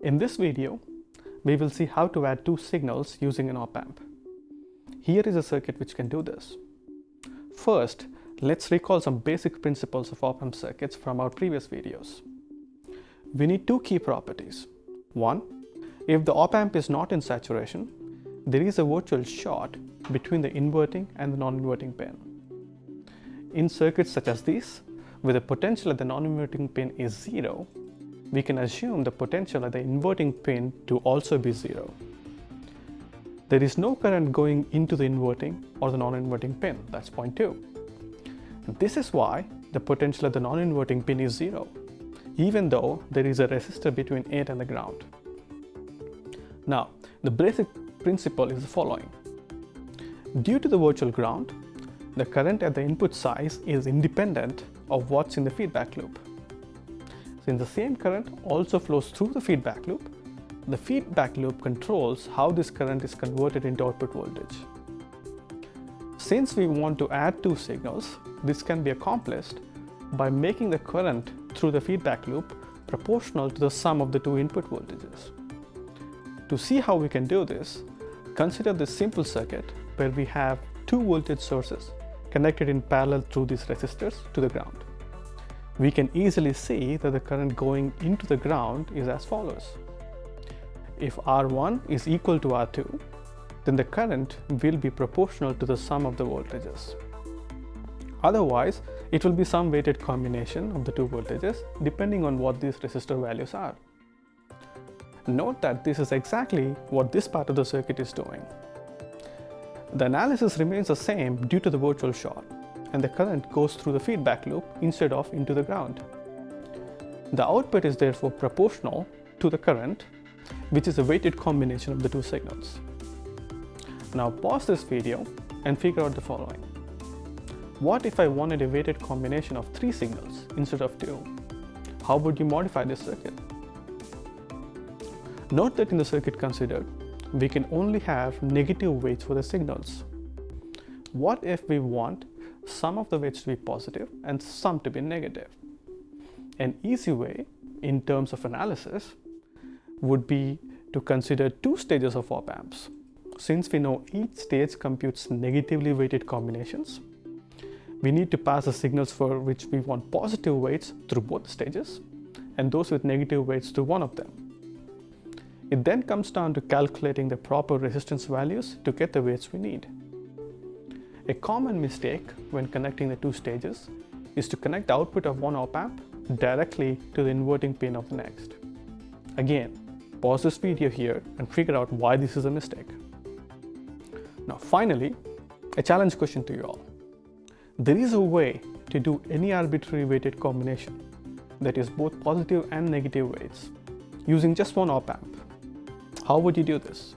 In this video, we will see how to add two signals using an op-amp. Here is a circuit which can do this. First, let's recall some basic principles of op-amp circuits from our previous videos. We need two key properties. One, if the op-amp is not in saturation, there is a virtual short between the inverting and the non-inverting pin. In circuits such as these, where the potential at the non-inverting pin is zero, we can assume the potential at the inverting pin to also be zero. There is no current going into the inverting or the non-inverting pin. That's point 2. This is why the potential at the non-inverting pin is zero, even though there is a resistor between it and the ground. Now, the basic principle is the following. Due to the virtual ground, the current at the input size is independent of what's in the feedback loop. Since the same current also flows through the feedback loop controls how this current is converted into output voltage. Since we want to add two signals, this can be accomplished by making the current through the feedback loop proportional to the sum of the two input voltages. To see how we can do this, consider this simple circuit where we have two voltage sources connected in parallel through these resistors to the ground. We can easily see that the current going into the ground is as follows. If R1 is equal to R2, then the current will be proportional to the sum of the voltages. Otherwise, it will be some weighted combination of the two voltages depending on what these resistor values are. Note that this is exactly what this part of the circuit is doing. The analysis remains the same due to the virtual short, and the current goes through the feedback loop instead of into the ground. The output is therefore proportional to the current, which is a weighted combination of the two signals. Now pause this video and figure out the following. What if I wanted a weighted combination of 3 signals instead of 2? How would you modify this circuit? Note that in the circuit considered, we can only have negative weights for the signals. What if we want some of the weights to be positive and some to be negative? An easy way, in terms of analysis, would be to consider 2 stages of op-amps. Since we know each stage computes negatively weighted combinations, we need to pass the signals for which we want positive weights through both stages and those with negative weights through one of them. It then comes down to calculating the proper resistance values to get the weights we need. A common mistake when connecting the 2 stages is to connect the output of one op-amp directly to the inverting pin of the next. Again, pause this video here and figure out why this is a mistake. Now finally, a challenge question to you all. There is a way to do any arbitrary weighted combination that is both positive and negative weights using just one op-amp. How would you do this?